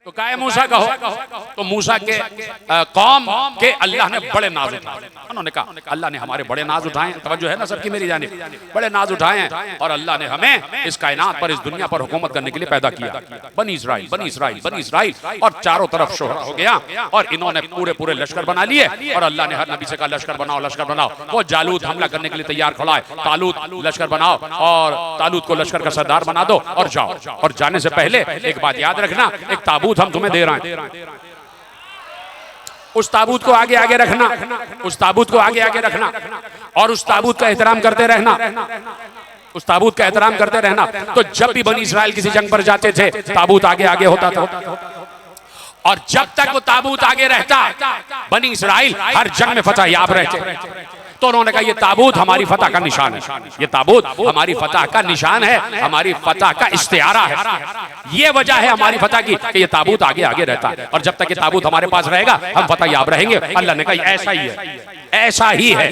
तो काहे मूसा कहो, तो मूसा के कौम के अल्लाह ने बड़े नाज उठाए। उन्होंने कहा अल्लाह ने हमारे बड़े नाज उठाए, तवज्जो है ना सबकी मेरी जानिब, बड़े नाज उठाए हैं और अल्लाह ने हमें इस कायनात पर, इस दुनिया पर हुकूमत करने के लिए पैदा किया। बनी इस्राइल, बनी इस्राइल, बनी इस्राइल, और चारों तरफ शोहरा हो गया और इन्होंने पूरे पूरे लश्कर बना लिए। और अल्लाह ने हर नबी से कहा लश्कर बनाओ, लश्कर बनाओ। वो जालूत हमला करने के लिए तैयार खड़ा है, तालूत लश्कर बनाओ और तालूत को लश्कर का सरदार बना दो और जाओ। और जाने से पहले एक बात याद रखना, एक ताबूत हम तुम्हें दे रहे हैं, उस ताबूत को आगे आगे रखना, उस ताबूत को आगे आगे रखना और उस ताबूत का एहतराम करते रहना, उस ताबूत का एहतराम करते रहना। तो जब भी बनी इस्राइल किसी जंग पर जाते थे ताबूत आगे आगे होता था, और जब तक वो ताबूत आगे रहता बनी इस्राइल हर जंग में फतह याब रहते। तो उन्होंने कहा ये ताबूत हमारी फतह का निशान है, ये ताबूत हमारी फतह का निशान है, हमारी फतह का इश्तिहारा है। ये वजह है हमारी फतह की कि ये ताबूत आगे आगे रहता है, और जब तक ये ताबूत हमारे पास रहेगा हम फतह याब रहेंगे। अल्लाह ने कहा ऐसा ही है, ऐसा ही है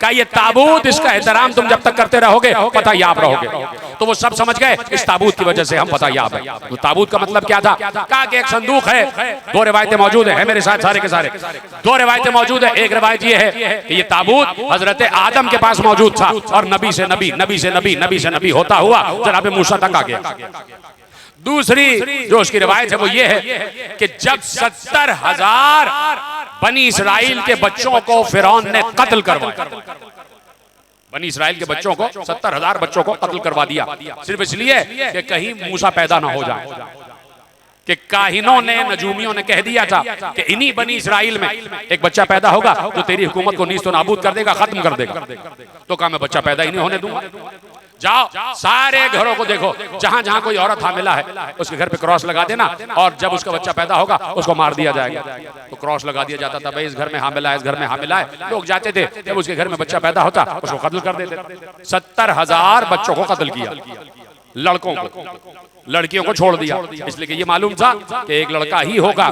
का ये ताबूत, इसका एहतराम तुम जब तक करते रहोगे फतह याब रहोगे। तो वो सब समझ गए इस ताबूत की वजह से हम फतह याब है। तो ताबूत का मतलब क्या था? कहा कि एक संदूक है, दो रिवायतें मौजूद है मेरे साथ सारे के सारे, दो रिवायतें मौजूद है। एक रिवायत ये है कि ये ताबूत हजरत आदम के पास मौजूद था और नबी से नबी, नबी से नबी, नबी से नबी होता हुआ जनाब मूसा तक आ गया। दूसरी जो उसकी रिवायत है वो ये है कि जब 70,000 बनी इस्राइल के बच्चों को फिरौन ने कत्ल करवाया, बनी इस्राइल के बच्चों को 70,000 बच्चों को कत्ल करवा दिया, सिर्फ इसलिए कि कहीं मूसा पैदा ना हो जाए। कि काहिनों ने, नजूमियों ने कह दिया था कि इन्हीं बनी इस्राइल में एक बच्चा पैदा होगा जो तेरी हुकूमत को नीस्त नाबूद कर देगा, खत्म कर देगा। तो कहा मैं बच्चा पैदा ही नहीं होने दूंगा। जाओ सारे घरों को देखो, जहां जहां कोई औरत हामिला है उसके घर पे क्रॉस लगा देना, और जब उसका बच्चा पैदा होगा उसको मार दिया जाएगा। तो क्रॉस लगा दिया जाता था, भाई इस घर में हामिला है, इस घर में हामिला है। लोग जाते थे, जब उसके घर में बच्चा पैदा होता उसको कत्ल कर देते। 70,000 बच्चों को कत्ल किया, लड़कों को, लड़कियों को छोड़ दिया, इसलिए कि ये मालूम था कि एक लड़का ही होगा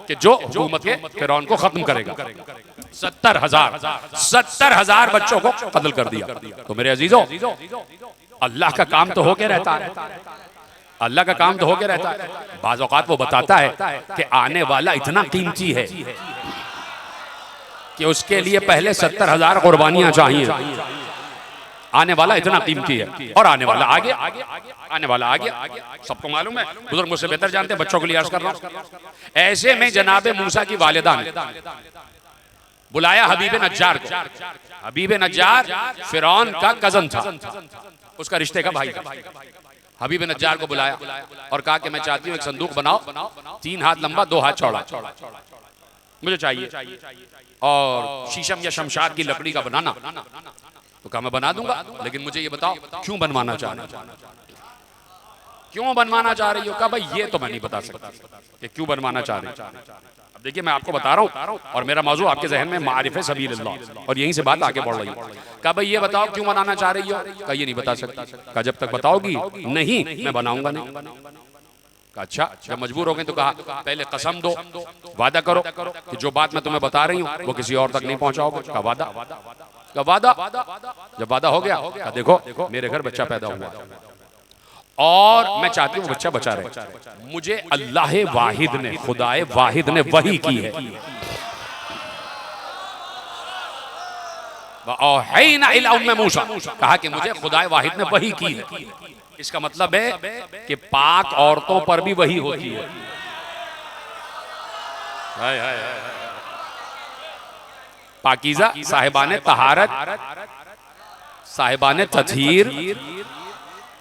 कि जो हुकूमत के फिरौन को खत्म करेगा। 70,000 बच्चों को कत्ल कर दिया। तो मेरे अजीजों, अल्लाह का काम तो होके रहता है, अल्लाह का काम तो होके रहता है। बाज़ औक़ात वो बताता है कि आने वाला इतना कीमती है कि उसके लिए पहले 70,000 कुर्बानियां चाहिए। आने वाला इतना कीमती है और आने वाला आगे, आने वाला आगे, सबको मालूम है, बुजुर्ग मुझसे बेहतर जानते हैं, बच्चों के लिए अर्ज कर रहा हूं। ऐसे में जनाबे मूसा की वालिदा ने बुलाया हबीब नज्जार को। हबीब नज्जार फिरौन का कजन था, उसका रिश्ते का भाई था। हबीब नज्जार को बुलाया और कहा कि मैं चाहती हूँ एक संदूक बनाओ, 3 हाथ लंबा 2 हाथ चौड़ा, मुझे चाहिए, और शीशम या शमशाद की लकड़ी का बनाना। तो कहा मैं बना दूंगा, लेकिन मुझे ये बताओ क्यों बनवाना चाह रही हो, क्यों बनवाना चाह रही हो? कहा भाई ये तो मैं नहीं बता सकता कि क्यों बनवाना चाह रही हो। अब देखिए मैं आपको बता रहा हूँ और मेरा मौजू आपके ज़हन में मारिफ़े सबीलिल्लाह, और यहीं से बात आगे बढ़ रही है। कहा भाई ये बताओ क्यों बनाना चाह रही हो? कहा ये नहीं बता सकता। कहा जब तक बताओगी नहीं मैं बनाऊंगा नहीं। कहा अच्छा, जब मजबूर हो गए तो कहा पहले कसम दो, वादा करो कि जो बात मैं तुम्हें बता रही हूँ वो किसी और तक नहीं पहुंचाओगे। कहा वादा। का वादा। जब वादा हो गया, देखो मेरे घर बच्चा पैदा हुआ और मैं चाहती हूँ बच्चा बचा रहे। मुझे अल्लाह वाहिद ने, खुदाए वाहिद ने वही की है। मूसा कहा कि मुझे खुदाए वाहिद ने वही की है। इसका मतलब है कि पाक औरतों पर भी वही होती है। पाकीज़ा साहिबाने तहारत, साहिबाने तत्हीर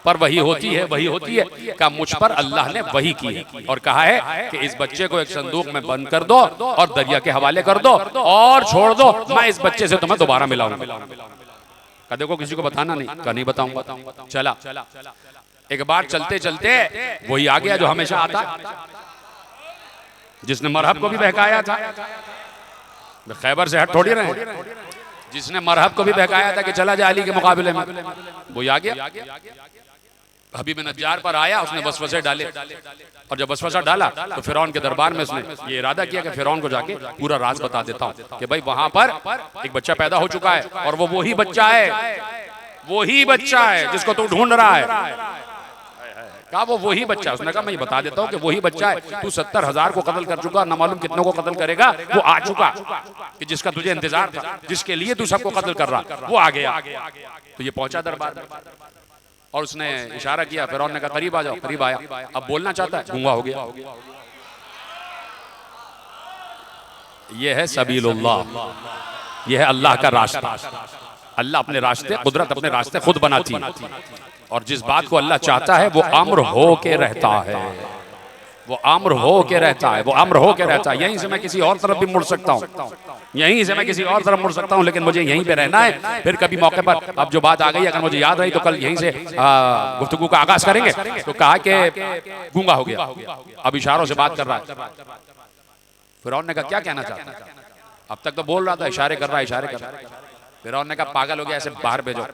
पर वही होती है, वही होती है। का मुझ पर अल्लाह ने वही की है और कहा है कि इस बच्चे को एक संदूक में बंद कर दो और दरिया के हवाले कर दो और छोड़ दो, मैं इस बच्चे से तुम्हें दोबारा मिलाऊंगा। का देखो किसी को बताना नहीं। का नहीं बताऊंगा। चला एक बार चलते चलते वही आ गया जो हमेशा आता, जिसने मरहब को भी बहकाया था। खैबर से हट थोड़ी रहे, जिसने मरहब को भी बहकाया था कि चला जा अली के मुकाबले में, वो आ गया। हबीब नज्जार पर आया, उसने वसवसे डाले और जब वसवसा डाला तो फिरौन के दरबार में उसने ये इरादा किया कि फिरौन को जाके पूरा राज बता देता हूँ कि भाई वहां पर एक बच्चा पैदा हो चुका है और वो वही बच्चा है, वही बच्चा है जिसको तू ढूंढ रहा है। कहा वो वही बच्चा। उसने कहा मैं ये बता देता हूँ कि वही बच्चा है, तू 70,000 को कत्ल कर चुका, न मालूम कितनों को कत्ल करेगा, वो आ चुका कि जिसका तुझे इंतजार था, जिसके लिए तू सबको कत्ल कर रहा, वो आ गया। तो ये पहुंचा दरबार में और उसने इशारा किया, फिरौन ने कहा करीब आ जाओ। करीब आया, अब बोलना चाहता है, गूंगा हो गया। ये है सबीलुल्लाह, ये है अल्लाह का रास्ता। अल्लाह अपने रास्ते, कुदरत अपने रास्ते खुद बनाती है, और जिस बात को अल्लाह चाहता है वो अम्र हो के रहता है, वो अम्र हो के रहता है, वो अम्र हो के रहता है। यहीं से मैं किसी और तरफ भी मुड़ सकता हूँ, यहीं से मैं किसी और तरफ मुड़ सकता हूँ, लेकिन मुझे यहीं पे रहना है। फिर कभी मौके पर, अब जो बात आ गई अगर मुझे याद रही तो कल यहीं से गुफ्तगू का आगाज करेंगे। तो कहा कि गूंगा हो गया, अब इशारों से बात कर रहा है। फिरौन ने कहा क्या कहना चाहता है? अब तक तो बोल रहा था, इशारे कर रहा है, इशारे कर रहा है। फिरौन ने कहा पागल हो गया, ऐसे बाहर भेजो।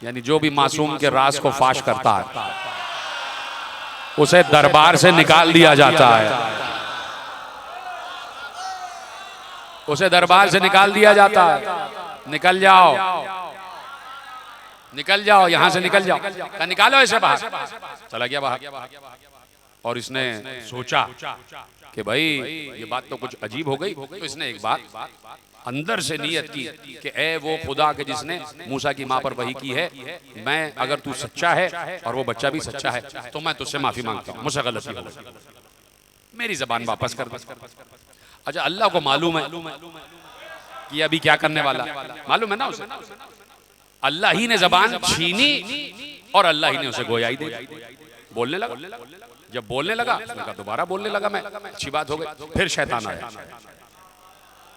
यानी जो भी मासूम के राज को फाश करता है उसे दरबार से निकाल दिया जाता है, उसे दरबार से निकाल दिया जाता है। निकल जाओ, निकल जाओ, यहां से निकल जाओ। कहा निकालो इसे बाहर। चला गया बाहर, और इसने सोचा कि भाई ये बात तो कुछ अजीब हो गई। तो इसने एक बात अंदर से नियत की कि ए वो खुदा के जिसने मूसा की माँ पर वही की है, मैं अगर तू सच्चा है और वो बच्चा भी सच्चा है तो मैं तुझसे माफी मांगता हूँ, मुझसे गलती हो गई, मेरी जबान वापस कर दे। अच्छा, अल्लाह को मालूम है कि अभी क्या करने वाला, मालूम है ना उसे। अल्लाह ही ने जबान छीनी और अल्लाह ही ने उसे गोयाई दे, बोलने लगा। जब बोलने लगा उसने कहा दोबारा बोलने लगा मैं, अच्छी बात हो गई। फिर शैतान आया,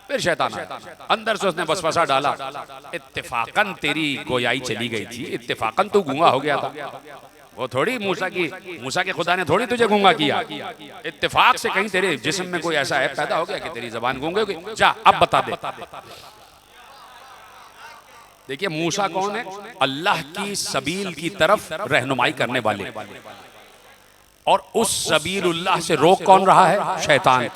फिर शैतान आया, अंदर से उसने वसवसा डाला, इत्तेफाकन तेरी गोयाई चली गई थी, इत्तेफाकन तू गूंगा हो गया था। वो थोड़ी मूसा के खुदा ने थोड़ी तुझे गूंगा किया, इत्तेफाक से कहीं तेरे जिस्म में कोई ऐसा ऐप पैदा हो गया कि तेरी जबान गूंगे हो गई। जा अब बता दे। देखिए मूसा कौन है? अल्लाह की सबील की तरफ रहनुमाई करने वाले, और उस सबीलुल्लाह से रोक कौन रहा है? शैतान।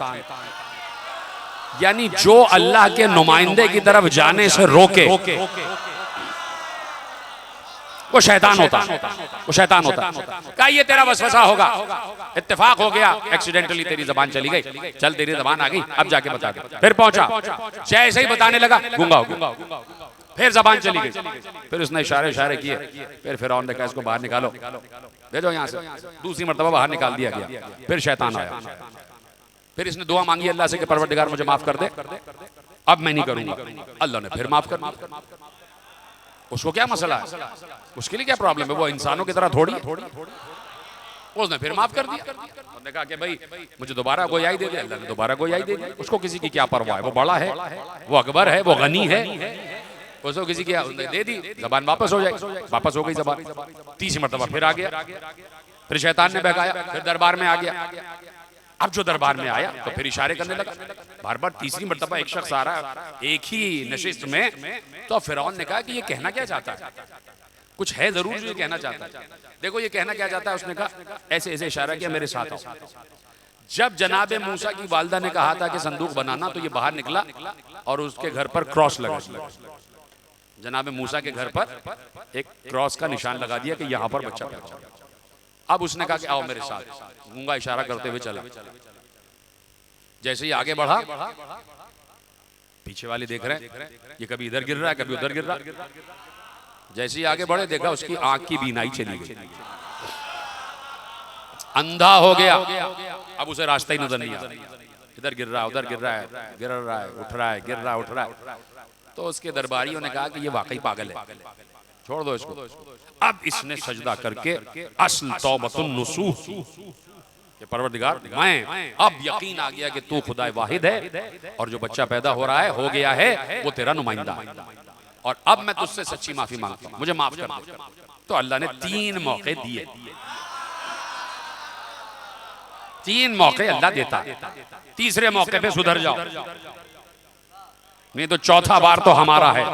यानी जो अल्लाह के नुमाइंदे की तरफ जाने से रोके वो शैतान होता, वो शैतान होता। क्या ये तेरा वसवसा होगा, इत्तेफाक हो गया, एक्सीडेंटली तेरी जबान चली गई, चल तेरी जबान आ गई, अब जाके बता दे। फिर पहुंचा, जैसे ही बताने लगा गूंगा हो गया, फिर जबान चली गई। फिर उसने इशारे इशारे किए, फिर फिरौन ने कहा इसको बाहर निकालो, भेजो यहाँ से। दूसरी मर्तबा बाहर निकाल दिया गया। फिर शैतान आया, फिर इसने दुआ मांगी अल्लाह से कि परवरदिगार मुझे माफ कर दे, अब मैं नहीं करूंगा। अल्लाह ने फिर माफ कर दिया। उसको क्या मसला है, उसके लिए क्या प्रॉब्लम है? वो इंसानों की तरह थोड़ी, उसने फिर माफ कर दिया। उसने कहा कि भाई मुझे दोबारा गोयाई दे दे। अल्लाह ने दोबारा गोयाई दे दी। उसको किसी की क्या परवाह है, वो बड़ा है, वो अकबर है, वो गनी है, उसको किसी की दे दी, जबान वापस हो जाए, वापस हो गई जबान। तीसरी मर्तबा फिर आ गया, फिर शैतान ने बहकाया, फिर दरबार में आ गया। अब जो दरबार में आया तो फिर इशारे करने लगा, बार बार। तीसरी मर्तबा एक शख्स आ रहा एक ही नशिस्त में, तो फिरौन ने कहा कि ये कहना क्या चाहता है, कुछ है जरूर जो ये कहना चाहता है। देखो ये कहना क्या चाहता है। उसने कहा ऐसे ऐसे इशारा किया, मेरे साथ आओ। जब जनाब मूसा की वालिदा ने कहा था कि संदूक बनाना, तो ये बाहर निकला और उसके घर पर क्रॉस लगा, जनाब मूसा के घर पर एक क्रॉस का निशान लगा दिया कि यहाँ पर बच्चा पैदा होगा। अब उसने कहा कि आओ मेरे साथ, गूंगा इशारा करते हुए चला। जैसे ही आगे बढ़ा, पीछे वाले देख रहे हैं ये कभी इधर गिर रहा है, कभी उधर गिर रहा है। जैसे ही आगे बढ़े देखा उसकी आंख की बीनाई चली गई, अंधा हो गया। अब उसे रास्ता ही नजर नहीं आता, इधर गिर रहा है, उधर गिर रहा है, गिर रहा है, उठ रहा है, गिर रहा है, उठ रहा है। तो उसके दरबारियों ने कहा कि ये वाकई पागल है, छोड़ दो इसको। अब इसने सजदा करके असल तौबतुन नुसूह कि परवरदिगार मैं अब यकीन आ गया कि तू खुदा वाहिद है, और जो बच्चा पैदा हो रहा है, हो गया है, वो तेरा नुमाइंदा है, और अब मैं तुझसे सच्ची माफी मांगता हूं, मुझे माफ कर दे। तो अल्लाह ने 3 मौके दिए, 3 मौके अल्लाह देता है। तीसरे मौके पे सुधर जाओ, नहीं तो चौथा बार तो हमारा है।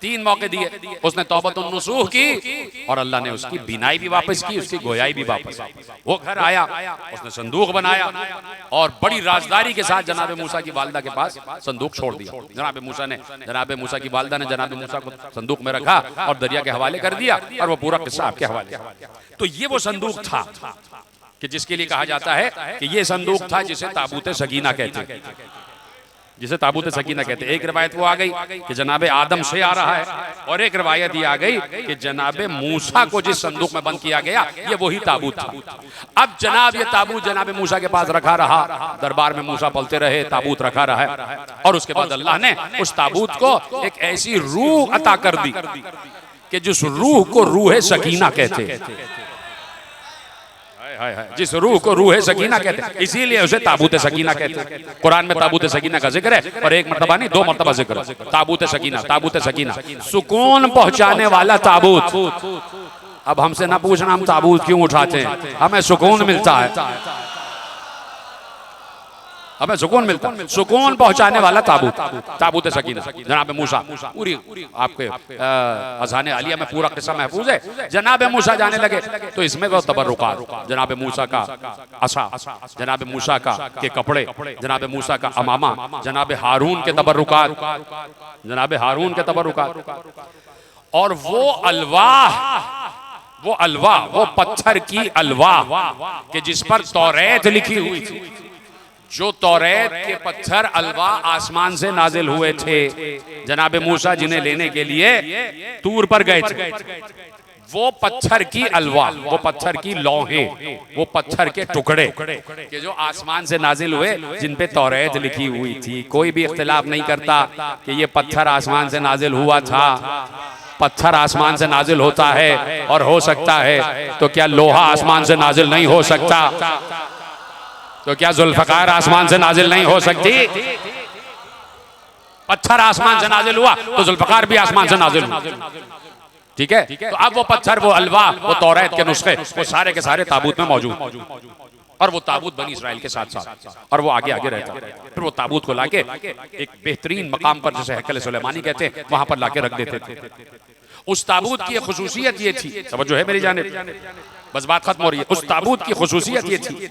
3 मौके दिए, उसने तौबतुन नसूह की और अल्लाह ने उसकी बीनाई भी वापस की, उसकी गोयाई भी वापस। वो घर आया, उसने संदूक बनाया और बड़ी राजदारी के साथ जनाब मूसा की वालिदा के पास संदूक छोड़ दिया। जनाब मूसा की वालिदा ने जनाब मूसा को संदूक में रखा और दरिया के हवाले कर दिया और वो पूरा किस्सा आपके हवाले। तो ये वो संदूक था कि जिसके लिए कहा जाता है कि ये संदूक था जिसे ताबूत सकीना कहते हैं, जिसे ताबूत सकीना कहते हैं। एक रिवायत वो आ गई कि जनाबे आदम से आ रहा है और एक रिवायत ये आ गई कि जनाबे मूसा को जिस संदूक में बंद किया गया ये वही ताबूत था। अब जनाब ये ताबूत जनाबे मूसा के पास रखा रहा, दरबार में मूसा पलते रहे, ताबूत रखा रहा और उसके बाद अल्लाह ने उस ताबूत को एक ऐसी रूह अता कर दी कि जिस रूह को रूह सकीना कहते हैं, जिस रूह को रूह सकीना कहते हैं, इसीलिए उसे ताबूत सकीना कहते हैं। कुरान में ताबूत सकीना का जिक्र है और एक मर्तबा नहीं 2 मर्तबा जिक्र है। ताबूत सकीना, ताबूत सकीना, सुकून पहुंचाने वाला ताबूत। अब हमसे ना पूछना हम ताबूत क्यों उठाते हैं, हमें सुकून मिलता है, हमें सुकून मिलता है। सुकून पहुंचाने वाला ताबूत, ताबूत सकीना। जनाब मूसा, पूरी आपके अज़ाने आलिया में पूरा किस्सा महफूज है। जनाब मूसा जाने लगे तो इसमें वो तबर्रुकात, जनाब मूसा का असा, जनाब मूसा का के कपड़े, जनाब मूसा का अमामा, जनाब हारून के तबर्रुकात, जनाब हारून के तबर्रुकात और वो अलवाह, वो पत्थर की अलवाह कि जिस पर तौरेत लिखी हुई थी। जो तौरेत के पत्थर अलवा आसमान से नाजिल हुए थे, जनाब मूसा जिन्हें लेने के लिए तूर पर गए थे, वो पत्थर की अलवा, वो पत्थर की लौहें, वो पत्थर के टुकड़े कि जो आसमान से नाजिल हुए, जिन पे तौरेत लिखी हुई थी। कोई भी इख्तिलाफ नहीं करता कि ये पत्थर आसमान से नाजिल हुआ था। पत्थर आसमान से नाजिल होता है और हो सकता है, तो क्या लोहा आसमान से नाजिल नहीं हो सकता? तो क्या जुल्फकार आसमान से नाजिल नहीं हो सकती? पत्थर आसमान से नाजिल हुआ तो जुल्फकार भी आसमान से नाजिल हुआ। ठीक है, तो अब वो पत्थर, वो अलवा, वो तौरात के नुस्खे, वो सारे के सारे ताबूत में मौजूद और वो ताबूत बनी इस्राइल के साथ साथ और वो आगे आगे रहता। फिर वो ताबूत को लाके एक बेहतरीन मकाम पर, जैसे हैकल सुलेमानी कहते हैं, वहां पर लाके रख देते थे। उस ताबूत की खुसूसियत ये थी, समझो है मेरी जानिब, बस बात खत्म हो रही है। उस ताबूत की खुसूसियत ये थी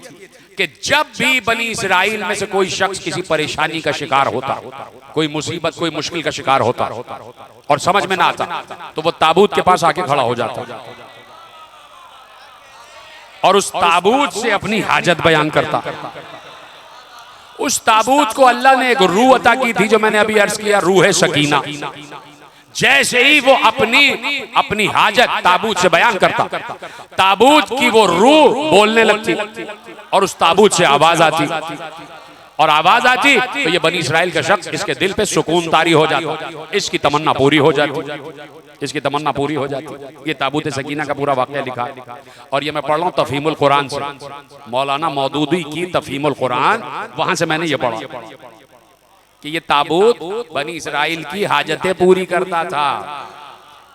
कि जब भी बनी इस्राइल में से कोई शख्स किसी परेशानी का शिकार होता, कोई मुसीबत, कोई मुश्किल का शिकार होता और समझ में ना आता, तो वो ताबूत के पास आके खड़ा हो जाता और उस ताबूत से अपनी हाजत बयान करता। उस ताबूत को अल्लाह ने एक रूह अता की थी, जो मैंने अभी अर्ज किया, रूह सकीना। जैसे ही वो अपनी हाजत ताबूत से बयान करता, ताबूत की वो रूह बोलने लगती और उस ताबूत से आवाज आती और आवाज आती तो ये बनी इस्राइल का शख्स, इसके दिल पे सुकून तारी हो जाता, इसकी तमन्ना पूरी हो जाती, इसकी तमन्ना पूरी हो जाती। ये ताबूत सकीना का पूरा वाक़या लिखा है और ये मैं पढ़ रहा हूँ तफहीमुल कुरान से, मौलाना मौदूदी की तफहीमुल कुरान, वहां से मैंने ये पढ़ा कि ये ताबूत बनी इस्राइल की हाजतें पूरी करता था।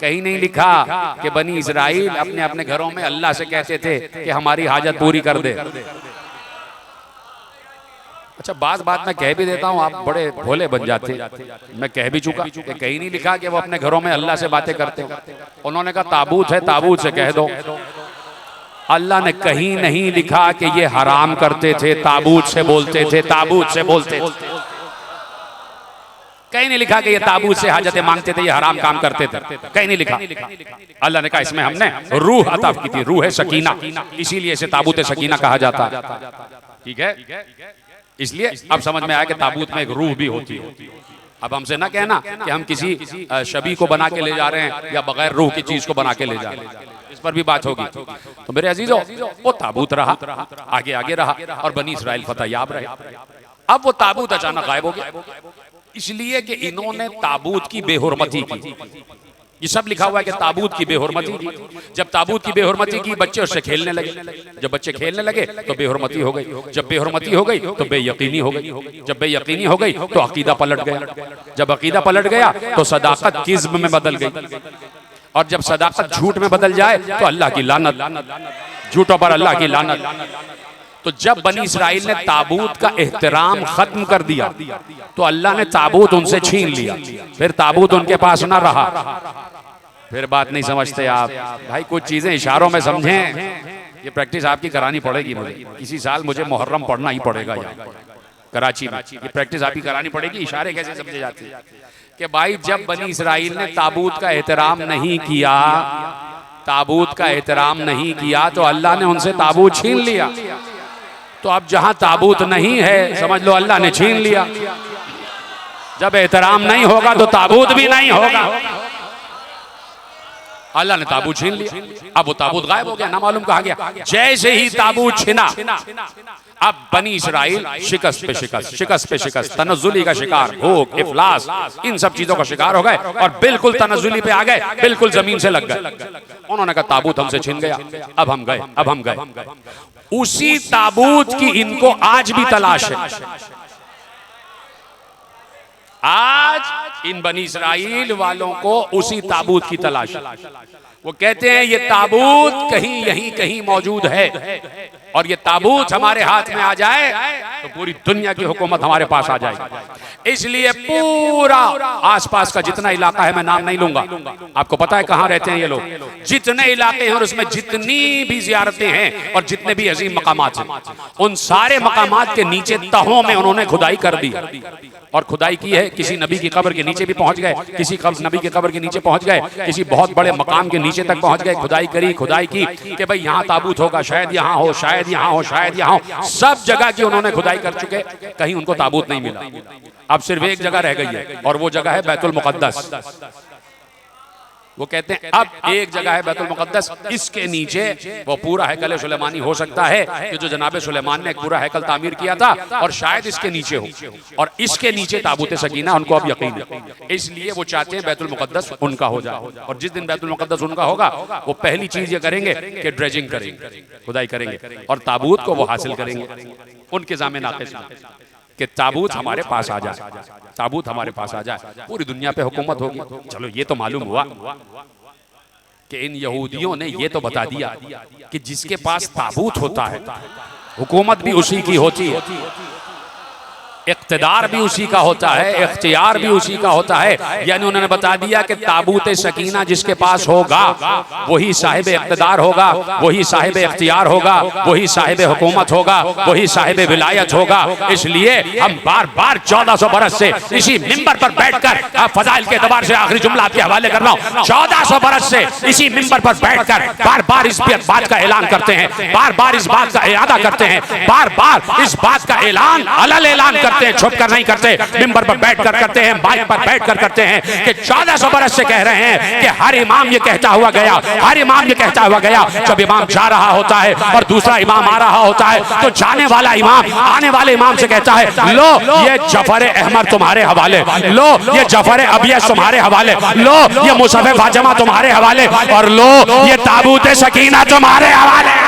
कहीं नहीं लिखा कि बनी इस्राइल अपने अपने घरों में अल्लाह से कहते थे कि हमारी हाजत पूरी कर दे। अच्छा, बात मैं कह भी देता हूँ, आप बड़े भोले बन जाते। मैं कह भी चुका कि कहीं नहीं लिखा कि वो अपने घरों में अल्लाह से बातें करते। उन्होंने कहा ताबूत है, ताबूत से कह दो। अल्लाह ने कहीं नहीं लिखा कि ये हराम करते थे, ताबूत से बोलते थे, ताबूत से बोलते थे। कहीं नहीं लिखा कि ये ताबूत से हाजतें मांगते थे, ये हराम काम करते थे, कहीं नहीं लिखा। अल्लाह ने कहा इसमें हमने रूह अता की थी, रूह सकीना, इसीलिए इसे ताबूत सकीना कहा जाता है। ठीक है, इसलिए अब समझ में आया कि ताबूत में एक रूह भी होती है। अब हमसे ना कहना कि हम किसी शबी को बना के ले जा रहे हैं या बगैर रूह की चीज को बना के ले जा रहे हैं, इस पर भी बात होगी। तो मेरे अजीजों, वो ताबूत रहा, आगे आगे रहा और बनी इस्राइल फतहयाब रहे। अब वो ताबूत अचानक गायब हो गया, इसलिए कि इन्होंने ताबूत की बेहुरमती की। ये सब लिखा हुआ है कि ताबूत की बेहुरमती की। जब ताबूत की बेहुरमती की, बच्चे उससे खेलने लगे। जब बच्चे खेलने लगे तो बेहुरमती हो गई। जब बेहुरमती हो गई तो बेयकीनी हो गई। जब बेयकीनी हो गई तो अकीदा पलट गया। जब अकीदा पलट गया तो सदाकत किज़्ब में बदल गई। और जब सदाकत झूठ में बदल जाए तो अल्लाह की लानत, झूठों पर अल्लाह की लानत। तो जब बनी इसराइल ने ताबूत का एहतराम खत्म कर दिया तो अल्लाह ने ताबूत उनसे छीन लिया, फिर ताबूत उनके पास ना रहा। फिर बात नहीं समझते आप भाई, कुछ चीजें इशारों में समझें। ये प्रैक्टिस आपकी करानी पड़ेगी मुझे, किसी साल मुझे मुहर्रम पढ़ना ही पड़ेगा यहाँ कराची में। ये प्रैक्टिस आपकी करानी पड़ेगी, इशारे कैसे समझे जाते हैं कि भाई जब बनी इसराइल ने ताबूत का एहतराम नहीं किया, ताबूत का एहतराम नहीं किया तो अल्लाह ने उनसे ताबूत छीन लिया। तो अब जहां ताबूत नहीं है समझ लो अल्लाह ने छीन लिया। जब एहतराम नहीं होगा तो ताबूत भी नहीं होगा। अल्लाह ने ताबूत छीन लिया, अब वो ताबूत गायब हो गया, ना मालूम कहाँ गया। जैसे ही ताबूत छिना, अब बनी इसराइल शिकस्त पे शिकस्त, शिकस्त पे शिकस्त, तनज़्ज़ुली का शिकार, भूख, इफलास, इन सब चीजों का शिकार हो गए और बिल्कुल तनज़्ज़ुली पे आ गए, बिल्कुल जमीन से लग गए। उन्होंने कहा ताबूत हमसे छिन गया, अब हम गए, अब हम गए। उसी ताबूत की इनको आज भी तलाश है। आज इन बनी इसराइल वालों को उसी ताबूत की तलाश है। वो कहते हैं ये ताबूत कहीं यहीं कहीं मौजूद है और ये ताबूत हमारे हाथ में आ जाए तो पूरी दुनिया की हुकूमत हमारे पास आ जाएगी। इसलिए पूरा आसपास का जितना इलाका है, मैं नाम नहीं लूंगा, आपको पता है कहाँ रहते हैं ये लोग, जितने इलाके हैं और उसमें जितनी भी जियारतें हैं और जितने भी अजीम मकामात हैं, उन सारे मकामात के नीचे तहों में उन्होंने खुदाई कर दी और खुदाई की है। किसी नबी की कब्र के नीचे भी पहुंच गए, किसी नबी की कब्र के नीचे पहुंच गए, किसी बहुत बड़े मकाम के नीचे तक पहुंच गए। खुदाई करी, खुदाई की कि भाई यहाँ ताबूत होगा, शायद यहाँ हो, शायद यहाँ हो, शायद यहाँ हो। सब जगह की उन्होंने खुदाई कर चुके, कहीं उनको ताबूत नहीं मिला। अब सिर्फ एक जगह रह गई है और वो जगह है बैतुल मुक़द्दस। वो कहते हैं अब एक जगह है बैतुल मुक़द्दस, इसके नीचे वो पूरा हैकल सुलेमानी हो सकता है कि जो जनाब सुलेमान ने एक पूरा हैकल तामीर किया था और शायद इसके नीचे हो, और इसके नीचे ताबूत सकीना उनको अब यकीन है। इसलिए वो चाहते हैं बैतुल मुक़द्दस उनका हो जाए और जिस दिन बैतुल मुक़द्दस उनका होगा वो पहली चीज ये करेंगे कि ड्रेजिंग करेंगे, खुदाई करेंगे और ताबूत को वो हासिल करेंगे उनके ज़ामे नाक़िस कि ताबूत हमारे पास आ जाए, ताबूत हमारे पास आ जाए, पूरी दुनिया पे हुकूमत होगी। चलो ये तो मालूम हुआ कि इन यहूदियों ने ये तो बता दिया कि जिसके पास ताबूत होता है हुकूमत भी उसी की होती है, इक़्तिदार भी उसी का होता है, इख्तियार भी उसी का होता है। यानी उन्होंने बता दिया कि ताबूत सकीना जिसके पास होगा वही साहिब इक़्तिदार होगा, वही साहिब इख्तियार होगा, वही साहिब हुकूमत होगा, वही साहिब विलायत होगा। इसलिए हम बार बार 1400 बरस से इसी मिंबर पर बैठकर, फजाइल के एतबार से आखिरी जुमला आपके हवाले कर रहा हूँ, 1400 बरस से इसी मिंबर पर बैठकर बार बार इस बात का ऐलान करते हैं, बार बार इस बात का इरादा करते हैं, बार बार इस बात का ऐलान अलल ऐलान करते हैं, छुप कर नहीं करते, मिंबर पर बैठकर करते हैं, माइक पर बैठकर करते हैं कि 1400 बरस से कह रहे हैं कि हर इमाम ये कहता हुआ गया, हर इमाम ये कहता हुआ गया। जब इमाम जा रहा होता है और दूसरा इमाम आ रहा होता है तो जाने वाला इमाम आने वाले इमाम से कहता है लो ये जफर अहमद तुम्हारे हवाले, लो ये जफर अबियस तुम्हारे हवाले, लो ये मुसफ़े फातिमा तुम्हारे हवाले और लो ये ताबूत सकीना तुम्हारे हवाले।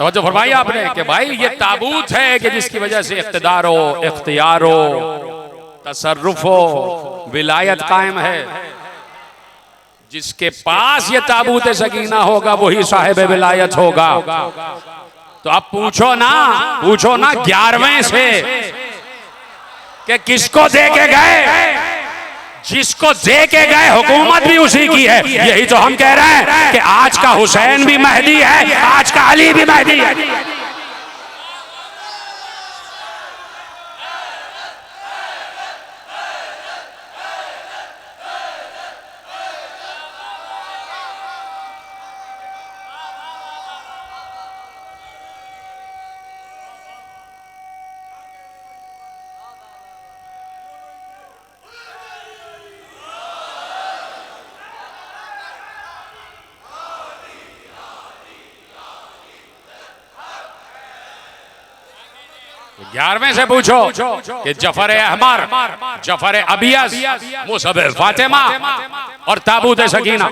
तो फरमाई आपने कि भाई ये ताबूत है कि जिसकी वजह से इख्तिदार हो, इख्तियार हो, तसर्रुफ हो, विलायत कायम है। जिसके पास ये ताबूत सकीना होगा वही साहिब विलायत होगा। तो अब पूछो ना 11वें से कि किसको दे के गए, जिसको दे के गए हुकूमत भी उसी की है। यही तो हम कह रहे हैं कि आज का हुसैन भी महदी है, आज का अली भी महदी है। 11वें से पूछो कि जफर अहमर, जफर अबियस, मुसहफ फातिमा और ताबूत सकीना,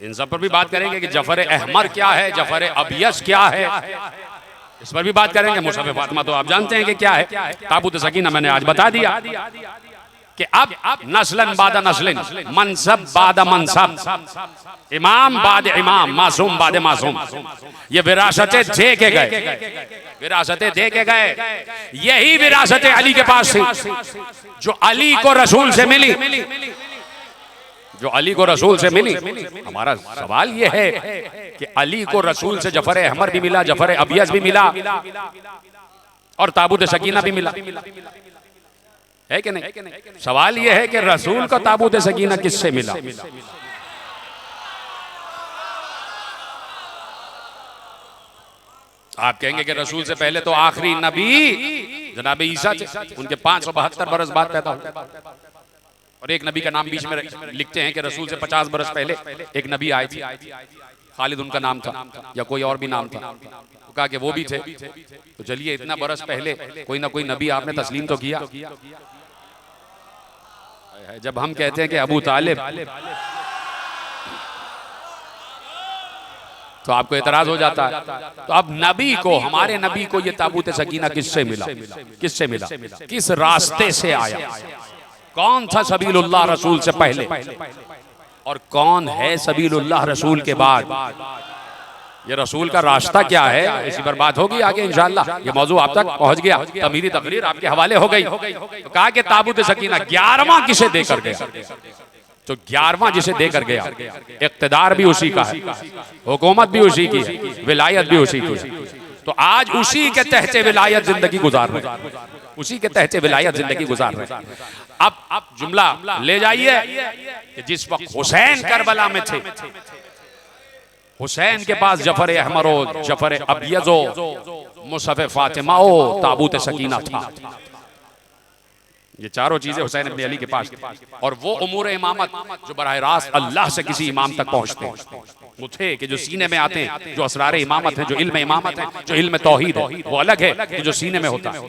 इन सब पर भी बात करेंगे कि जफर अहमर क्या है, जफर अबियस क्या है, इस पर भी बात करेंगे। मुसहफ फातिमा तो आप जानते हैं कि क्या है, ताबूत सकीना मैंने आज बता दिया कि अब नस्लन बाद नस्लिन, मनसब बाद मनसब, इमाम बाद इमाम, मासूम बाद मासूम, ये विरासतें दे के गए, विरासतें दे के गए। यही विरासतें अली के पास थी, जो अली को रसूल से मिली, जो अली को रसूल से मिली। हमारा सवाल यह है कि अली को रसूल से जफर अहमर भी मिला, जफर अबियस भी मिला और ताबूत सकीना भी मिला, है कि नहीं? सवाल यह है कि रसूल का ताबूत सकीना किससे मिला? आप कहेंगे कि रसूल से पहले तो आखिरी नबी जनाब ईसा थे, उनके 572 बरस बाद पैदा हुए, और एक नबी का नाम बीच में लिखते हैं कि रसूल से 50 बरस पहले एक नबी आए थे, खालिद उनका नाम था या कोई और भी नाम था, तो कहा कि वो भी थे। तो चलिए इतना बरस पहले कोई ना कोई नबी आपने तस्लीम तो किया। जब हम कहते हैं कि अबू तालिब, तो आपको एतराज हो जाता है। तो अब नबी को, हमारे नबी को ये ताबूत सकीना किससे मिला, किससे मिला, किस रास्ते से आया? कौन था सबीलुल्लाह रसूल से पहले और कौन है सबीलुल्लाह रसूल के बाद? ये रसूल का रास्ता क्या है, इसी पर बात होगी आगे इंशाअल्लाह। ये मौजू आप तक पहुंच गया, तमीरी तकरीर आपके हवाले हो गई। तो कहा कि ताबूत सकीना 11वां किसे देकर गया? तो 11वां जिसे देकर गया, इख्तिदार भी उसी का है, हुकूमत भी उसी की है, विलायत भी उसी की है। तो आज उसी के तहत विलायत जिंदगी गुजार रहे, उसी के तहत विलायत जिंदगी गुजार रहे। अब जुमला ले जाइए कि जिस वक्त हुसैन करबला में थे, हुसैन के पास जफर अहमर हो, जफर अबियस हो, मुसहफ फातिमा हो, ताबूत सकीना था। ये चारों चीजें हुसैन इब्न अली के पास थी। और वो उमूर इमामत जो बराह रास्त अल्लाह से किसी इमाम तक पहुंचते हैं, वो थे कि जो सीने में आते हैं, जो असरार इमामत है, जो इल्म इमामत है, जो इल्म तौहीद है, वो अलग है कि जो सीने में होता है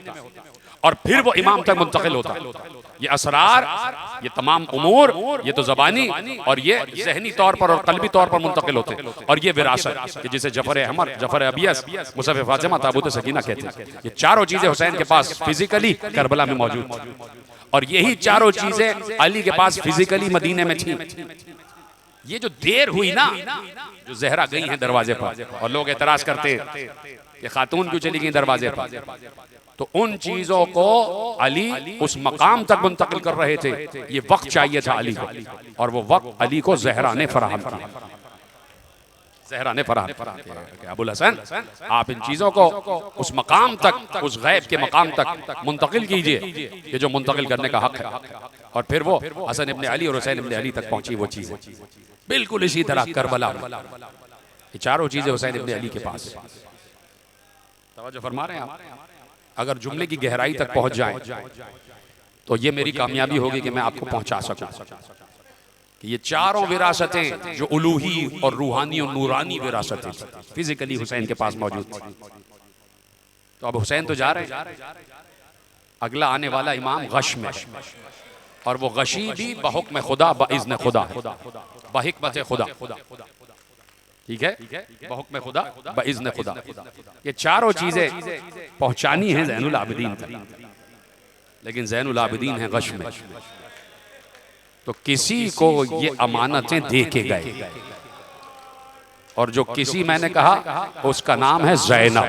और फिर वो इमाम तक मुंतकिल होता है। ये असरार, ये तमाम उमूर, ये तो ज़बानी और ये ज़हनी तौर पर और कल्बी तौर पर मुंतकिल होते हैं। और ये विरासत कि जिसे जफर अहमर, जफर अबियस, मुसहफ फातिमा, ताबूत सकीना कहते हैं। ये चारों चीजें हुसैन के पास फिजिकली करबला में मौजूद थी और यही चारों चीजें अली के पास फिजिकली मदीने में थी। ये जो देर हुई ना, जो जहरा गई हैं दरवाजे पर और लोग एतराज करते हैं कि खातून क्यों चली गई दरवाजे पर, तो उन चीजों को अली उस मकाम तक मुंतकिल कर रहे थे। ये वक्त चाहिए था अली को, और वो वक्त अली को ज़हरा ने फराहम किया, ज़हरा ने फराहम किया। अबुल हसन, आप इन चीजों को उस मकाम तक, उस गैब के मकाम तक मुंतकिल कीजिए कि जो मुंतकिल करने का हक है। और फिर वो हसन इब्न अली और हुसैन इब्न अली तक पहुंची वो चीजें। बिल्कुल इसी तरह करबला में ये चारों चीजें हुसैन इब्न अली के पास। तवज्जो फरमा रहे हैं आप? अगर जुमले की गहराई तक पहुंच जाए तो ये मेरी कामयाबी होगी कि मैं आपको पहुंचा सकूं कि ये चारों विरासतें जो उलूही और रूहानी और नूरानी विरासतें फिजिकली हुसैन के पास मौजूद थी। तो अब हुसैन तो जा रहे हैं, अगला आने वाला इमाम गश में, और वो गशी भी बहुक्म खुदा, बइज़्न खुदा, बहिकमत खुदा, ठीक है, बहुक्म खुदा, बइज़्न खुदा। ये चारों चीजें पहुंचानी है ज़ैनुल आबिदीन तक, लेकिन ज़ैनुल आबिदीन है गश में। तो किसी को ये अमानतें दे के गए, और जो किसी मैंने कहा उसका नाम है ज़ैनब।